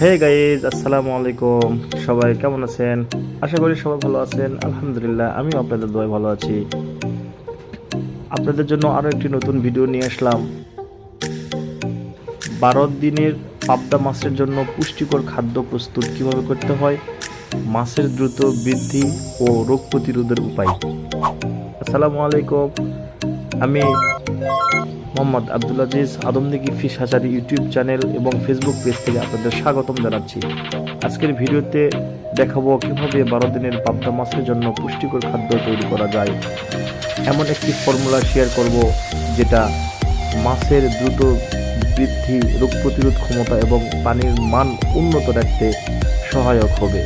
Hey guys, আসসালামু আলাইকুম। সবাই কেমন আছেন? আশা করি সবাই ভালো আছেন। আলহামদুলিল্লাহ, আমিও আপনাদের দোয়ায় ভালো আছি। আপনাদের জন্য আরও একটি নতুন ভিডিও নিয়ে আসলাম। 12 দিনের পাবদা মাছের জন্য পুষ্টিকর খাদ্য প্রস্তুত কিভাবে করতে হয়, মাছের দ্রুত বৃদ্ধি ও রোগ প্রতিরোধের উপায়। আসসালামু আলাইকুম, আমি Mohammad Abdul Aziz Adamdighi fish hatchery YouTube channel এবং ফেসবুক পেজ থেকে আপনাদের স্বাগতম জানাচ্ছি। আজকের ভিডিওতে দেখাবো কিভাবে 12 দিনের পাবদা মাছের জন্য পুষ্টিকর খাদ্য তৈরি করা যায়। এমন একটি ফর্মুলা শেয়ার করব যেটা মাছের দ্রুত বৃদ্ধি, রোগ প্রতিরোধ ক্ষমতা এবং পানির মান উন্নত রাখতে সহায়ক হবে।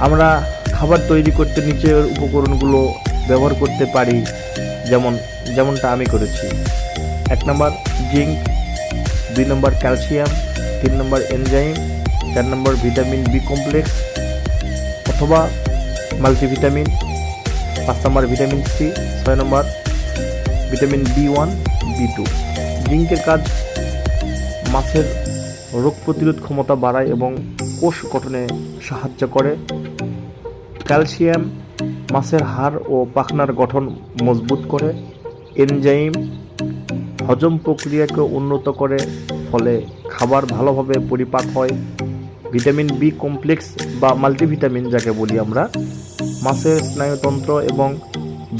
আমরা খাবার তৈরি করতে নিচের উপকরণগুলো ব্যবহার করতে পারি, যেমনটা আমি করেছি। 1 নম্বর জিঙ্ক, 2 নম্বর ক্যালসিয়াম, 3 নম্বর এনজাইম, 4 নম্বর ভিটামিন বি কমপ্লেক্স অথবা মাল্টিভিটামিন, 5 নম্বর ভিটামিন সি, 6 নম্বর ভিটামিন B1 B2। জিঙ্কের কাজ মাছের রোগ প্রতিরোধ ক্ষমতা বাড়ায় এবং কোষ গঠনে সাহায্য করে। ক্যালসিয়াম মাছের হাড় ও পাখনার গঠন মজবুত করে। এনজাইম হজম প্রক্রিয়াকে উন্নত করে, ফলে খাবার ভালোভাবে পরিপাক হয়। ভিটামিন বি কমপ্লেক্স বা মাল্টিভিটামিন যাকে বলি আমরা, মাছের স্নায়ুতন্ত্র এবং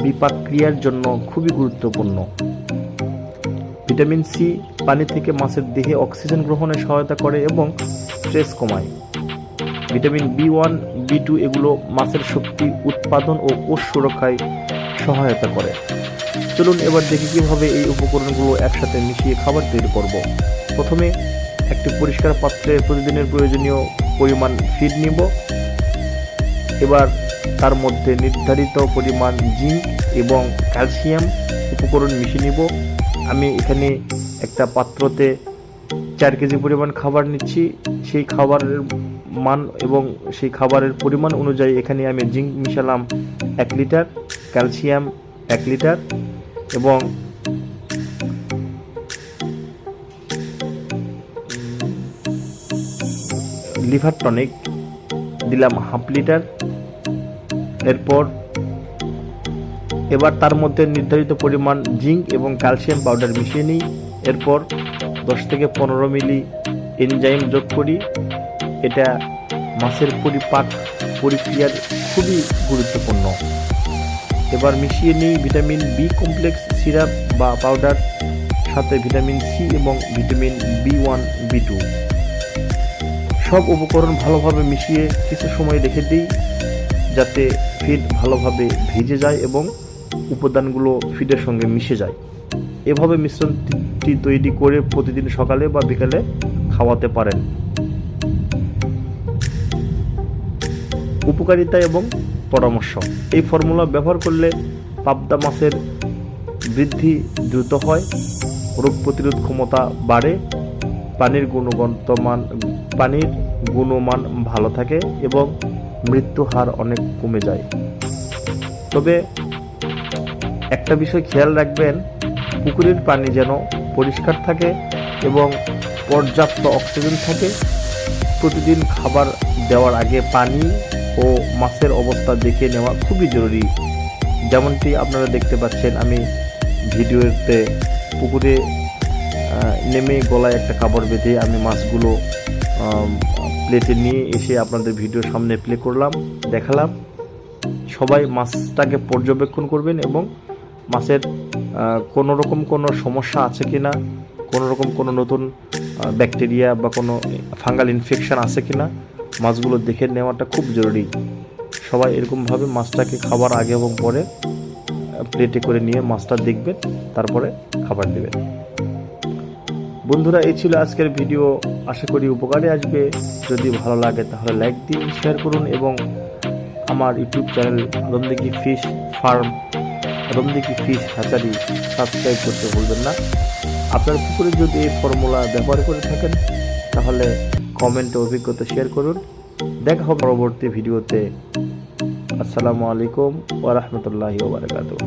বিপাক ক্রিয়ার জন্য খুবই গুরুত্বপূর্ণ। ভিটামিন সি পানি থেকে মাছের দেহে অক্সিজেন গ্রহণে সহায়তা করে এবং স্ট্রেস কমায়। ভিটামিন B1 B2 এগুলো মাছের শক্তি উৎপাদন ও কোষ সুরক্ষায় সহায়তা করে। চলুন এবার দেখি কিভাবে এই উপকরণগুলো একসাথে মিশিয়ে খাবার তৈরি করব। প্রথমে একটি পরিষ্কার পাত্রে প্রতিদিনের প্রয়োজনীয় পরিমাণ ফিড নিব। এবার তার মধ্যে নির্ধারিত পরিমাণ জিঙ্ক এবং ক্যালসিয়াম উপকরণ মিশিয়ে নিব। আমি এখানে একটা পাত্রতে 4 কেজি পরিমাণ খাবার নিচ্ছি। সেই খাবারের মান এবং সেই খাবারের পরিমাণ অনুযায়ী এখানে আমি জিঙ্ক মিশালাম 1 লিটার, ক্যালসিয়াম 1 লিটার এবং লিভার টনিক দিলাম 1/2 লিটার। এবার তার মধ্যে নির্ধারিত পরিমাণ জিঙ্ক এবং ক্যালসিয়াম পাউডার মিশিয়ে নিই। এরপর 10 থেকে 15 মিলি এনজাইম যোগ করি। এটা মাছের পরিপাক প্রক্রিয়ার খুবই গুরুত্বপূর্ণ। এবার মিশিয়ে নিই ভিটামিন বি কমপ্লেক্স সিরাপ বা পাউডার, সাথে ভিটামিন সি এবং ভিটামিন B1 B2। সব উপকরণ ভালোভাবে মিশিয়ে কিছু সময় রেখে দিই যাতে ফিড ভালোভাবে ভিজে যায় এবং উপাদানগুলো ফিডের সঙ্গে মিশে যায়। এভাবে মিশ্রণটি তৈরি করে প্রতিদিন সকালে বা বিকালে খাওয়াতে পারেন। উপকারিতা এবং পরামর্শ। এই ফর্মুলা ব্যবহার করলে পাবদা মাছের বৃদ্ধি দ্রুত হয়, রোগ প্রতিরোধ ক্ষমতা বাড়ে, পানির গুণমান ভালো থাকে এবং মৃত্যু হার অনেক কমে যায়। তবে একটা বিষয় খেয়াল রাখবেন, পুকুরের পানি যেন পরিষ্কার থাকে এবং পর্যাপ্ত অক্সিজেন থাকে। প্রতিদিন খাবার দেওয়ার আগে পানি ও মাছের অবস্থা দেখে নেওয়া খুবই জরুরি। যেমনটি আপনারা দেখতে পাচ্ছেন, আমি ভিডিওতে পুকুরে নেমে গলায় একটা কাপড় বেঁধে আমি মাছগুলো প্লেটে নিয়ে এসে আপনাদের ভিডিওর সামনে প্লে করলাম, দেখালাম। সবাই মাছটাকে পর্যবেক্ষণ করবেন এবং মাছের কোনো সমস্যা আছে কি না, কোনো নতুন ব্যাকটেরিয়া বা কোনো ফাঙ্গাল ইনফেকশন আছে কি না, মাছগুলো দেখে নেওয়াটা খুব জরুরি। সবাই এরকমভাবে মাছটাকে খাবার আগে এবং পরে প্লেটে করে নিয়ে মাছটা দেখবেন, তারপরে খাবার দেবেন। বন্ধুরা, এই ছিল আজকের ভিডিও। আশা করি উপকারে আসবে। যদি ভালো লাগে তাহলে লাইক দিন, শেয়ার করুন এবং আমার YouTube channel Adamdighi fish farm, Adamdighi fish hatchery subscribe করতে ভুলবেন না। আপনার পুকুরে যদি এই ফর্মুলা ব্যবহার করে থাকেন তাহলে কমেন্টে অভিজ্ঞতা শেয়ার করুন। দেখা হবে পরবর্তী ভিডিওতে। আসসালামু আলাইকুম ওয়া রাহমাতুল্লাহি ওয়া বারাকাতুহু।